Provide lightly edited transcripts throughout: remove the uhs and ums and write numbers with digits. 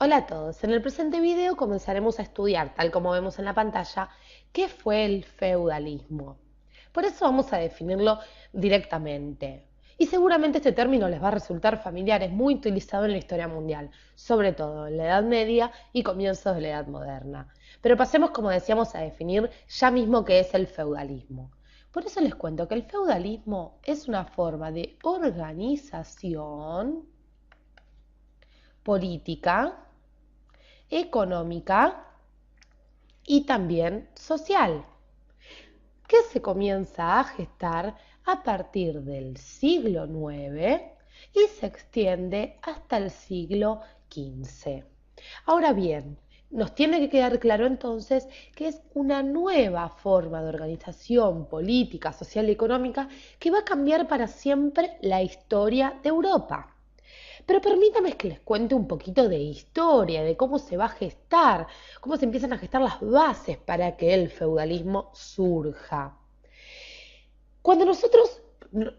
Hola a todos, en el presente video comenzaremos a estudiar, tal como vemos en la pantalla, qué fue el feudalismo. Por eso vamos a definirlo directamente. Y seguramente este término les va a resultar familiar, es muy utilizado en la historia mundial, sobre todo en la Edad Media y comienzos de la Edad Moderna. Pero pasemos, como decíamos, a definir ya mismo qué es el feudalismo. Por eso les cuento que el feudalismo es una forma de organización política, económica y también social, que se comienza a gestar a partir del siglo IX y se extiende hasta el siglo XV. Ahora bien, nos tiene que quedar claro entonces que es una nueva forma de organización política, social y económica que va a cambiar para siempre la historia de Europa. Pero permítame que les cuente un poquito de historia, de cómo se va a gestar, cómo se empiezan a gestar las bases para que el feudalismo surja.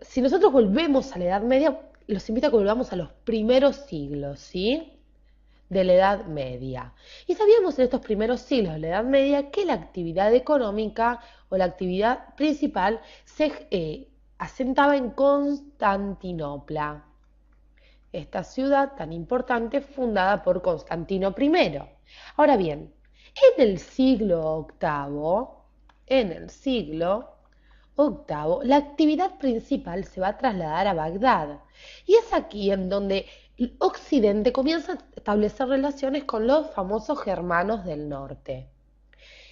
Si nosotros volvemos a la Edad Media, los invito a que volvamos a los primeros siglos, ¿sí? De la Edad Media. Y sabíamos en estos primeros siglos de la Edad Media que la actividad económica o la actividad principal se asentaba en Constantinopla, esta ciudad tan importante fundada por Constantino I. Ahora bien, en el siglo octavo, la actividad principal se va a trasladar a Bagdad. Y es aquí en donde Occidente comienza a establecer relaciones con los famosos germanos del norte.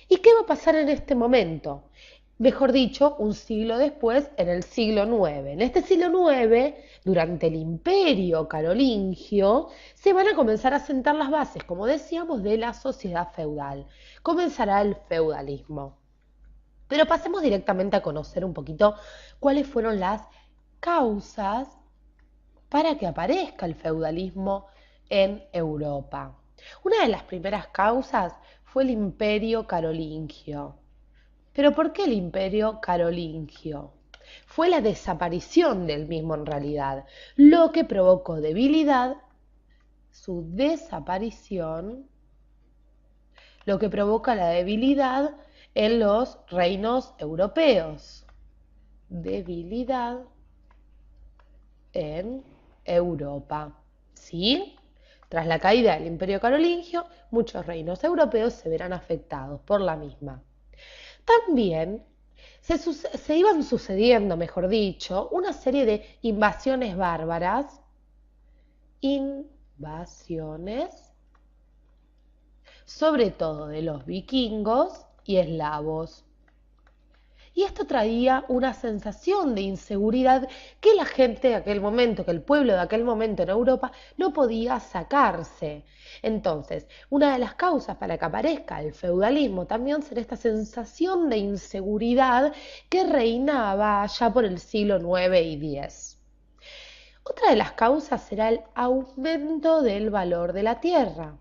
¿Y qué va a pasar en este momento? Mejor dicho, un siglo después, en el siglo IX. En este siglo IX, durante el imperio carolingio, se van a comenzar a sentar las bases, como decíamos, de la sociedad feudal. Comenzará el feudalismo. Pero pasemos directamente a conocer un poquito cuáles fueron las causas para que aparezca el feudalismo en Europa. Una de las primeras causas fue el imperio carolingio. ¿Pero por qué el imperio carolingio? Fue la desaparición del mismo en realidad, lo que provocó debilidad, su desaparición, lo que provoca la debilidad en los reinos europeos. Debilidad en Europa. ¿Sí? Tras la caída del imperio carolingio, muchos reinos europeos se verán afectados por la misma. También se iban sucediendo, mejor dicho, una serie de invasiones bárbaras, sobre todo de los vikingos y eslavos. Y esto traía una sensación de inseguridad que la gente de aquel momento, que el pueblo de aquel momento en Europa no podía sacarse. Entonces, una de las causas para que aparezca el feudalismo también será esta sensación de inseguridad que reinaba allá por el siglo IX y X. Otra de las causas será el aumento del valor de la tierra.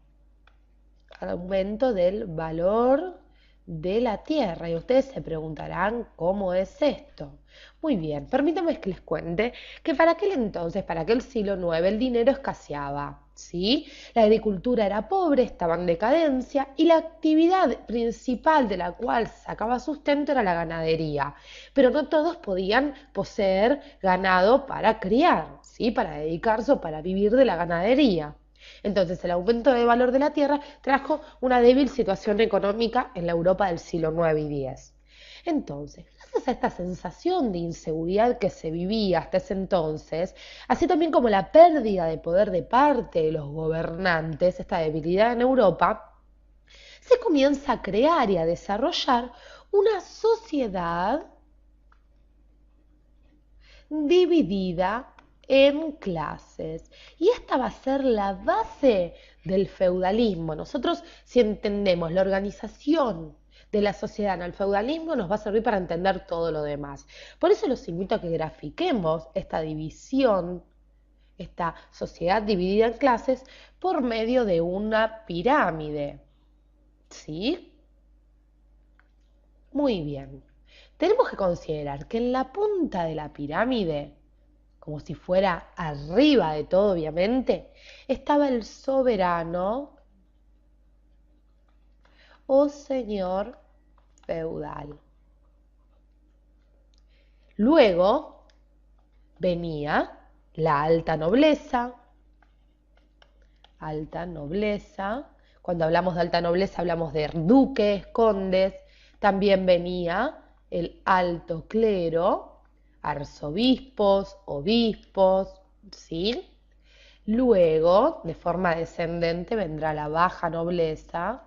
Aumento del valor de la tierra. Y ustedes se preguntarán, ¿cómo es esto? Muy bien, permítanme que les cuente que para aquel entonces, para aquel siglo IX, el dinero escaseaba, ¿sí? La agricultura era pobre, estaba en decadencia y la actividad principal de la cual sacaba sustento era la ganadería. Pero no todos podían poseer ganado para criar, ¿sí? Para dedicarse o para vivir de la ganadería. Entonces, el aumento de valor de la tierra trajo una débil situación económica en la Europa del siglo IX y X. Entonces, gracias a esta sensación de inseguridad que se vivía hasta ese entonces, así también como la pérdida de poder de parte de los gobernantes, esta debilidad en Europa, se comienza a crear y a desarrollar una sociedad dividida en clases. Y esta va a ser la base del feudalismo. Nosotros, si entendemos la organización de la sociedad en el feudalismo, nos va a servir para entender todo lo demás. Por eso los invito a que grafiquemos esta división, esta sociedad dividida en clases, por medio de una pirámide. ¿Sí? Muy bien. Tenemos que considerar que en la punta de la pirámide, como si fuera arriba de todo obviamente, estaba el soberano o señor feudal. Luego venía la alta nobleza. Alta nobleza. Cuando hablamos de alta nobleza hablamos de duques, condes. También venía el alto clero, arzobispos, obispos, ¿sí? Luego, de forma descendente, vendrá la baja nobleza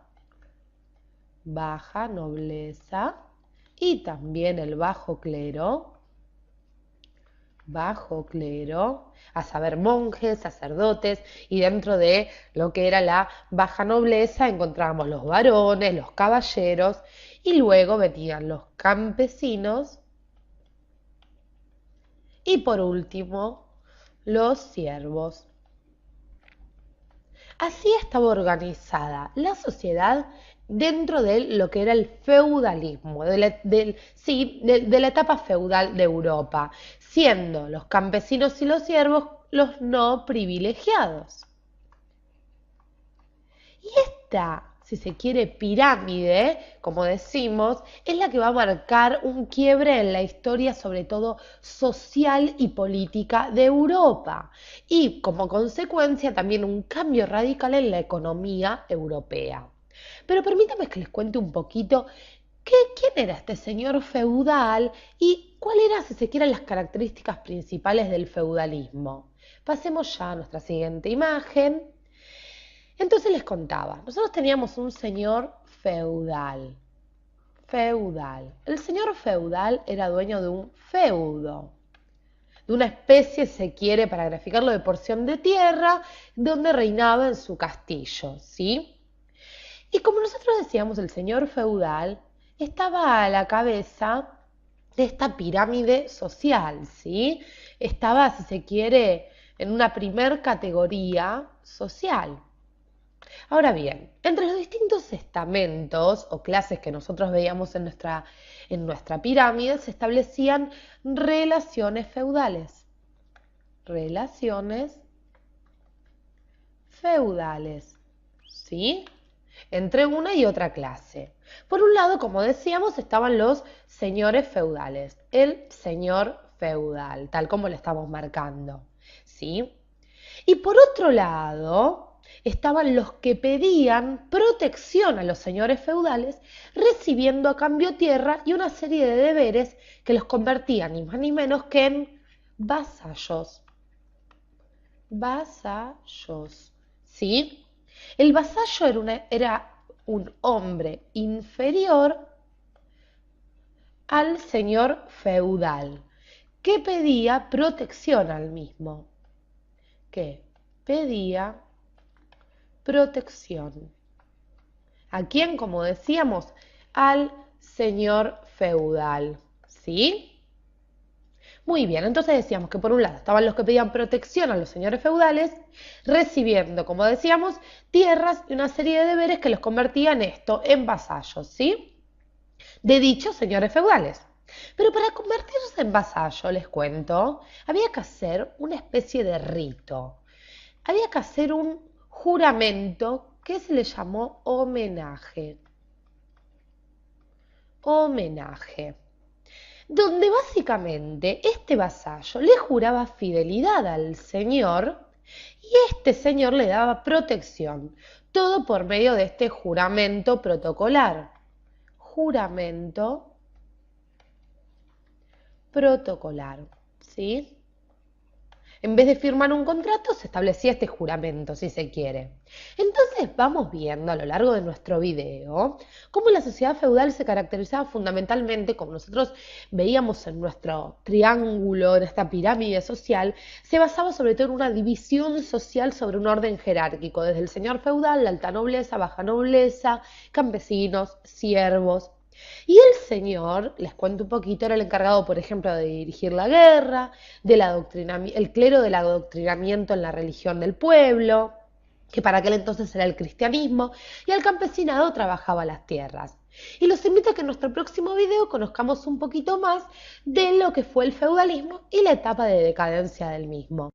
y también el bajo clero, a saber, monjes, sacerdotes, y dentro de lo que era la baja nobleza encontrábamos los varones, los caballeros, y luego venían los campesinos, y por último, los siervos. Así estaba organizada la sociedad dentro de lo que era el feudalismo, de la etapa feudal de Europa, siendo los campesinos y los siervos los no privilegiados. Y esta, si se quiere, pirámide, como decimos, es la que va a marcar un quiebre en la historia, sobre todo social y política de Europa, y como consecuencia también un cambio radical en la economía europea. Pero permítame que les cuente un poquito quién era este señor feudal y cuáles eran, si se quieren, las características principales del feudalismo. Pasemos ya a nuestra siguiente imagen. Entonces les contaba, nosotros teníamos un señor feudal. El señor feudal era dueño de un feudo, de una especie, se quiere, para graficarlo, de porción de tierra donde reinaba en su castillo, ¿sí? Y como nosotros decíamos, el señor feudal estaba a la cabeza de esta pirámide social, ¿sí? Estaba, si se quiere, en una primer categoría social. Ahora bien, entre los distintos estamentos o clases que nosotros veíamos en nuestra pirámide se establecían relaciones feudales. Relaciones feudales, ¿sí? Entre una y otra clase. Por un lado, como decíamos, estaban los señores feudales, el señor feudal, tal como lo estamos marcando, ¿sí? Y por otro lado, estaban los que pedían protección a los señores feudales, recibiendo a cambio tierra y una serie de deberes que los convertían ni más ni menos que en vasallos. Vasallos, ¿sí? El vasallo era un hombre inferior al señor feudal, que pedía protección al mismo. Que pedía protección. ¿A quién? Como decíamos, al señor feudal, ¿sí? Muy bien, entonces decíamos que por un lado estaban los que pedían protección a los señores feudales, recibiendo, como decíamos, tierras y una serie de deberes que los convertían en vasallos, ¿sí? De dichos señores feudales. Pero para convertirse en vasallo, les cuento, había que hacer una especie de rito. Había que hacer un juramento que se le llamó homenaje. Homenaje. Donde básicamente este vasallo le juraba fidelidad al señor y este señor le daba protección, todo por medio de este juramento protocolar. Juramento protocolar, ¿sí? En vez de firmar un contrato, se establecía este juramento, si se quiere. Entonces vamos viendo a lo largo de nuestro video cómo la sociedad feudal se caracterizaba fundamentalmente, como nosotros veíamos en nuestro triángulo, en esta pirámide social, se basaba sobre todo en una división social sobre un orden jerárquico, desde el señor feudal, la alta nobleza, baja nobleza, campesinos, siervos. Y el señor, les cuento un poquito, era el encargado, por ejemplo, de dirigir la guerra, el clero del adoctrinamiento en la religión del pueblo, que para aquel entonces era el cristianismo, y el campesinado trabajaba las tierras. Y los invito a que en nuestro próximo video conozcamos un poquito más de lo que fue el feudalismo y la etapa de decadencia del mismo.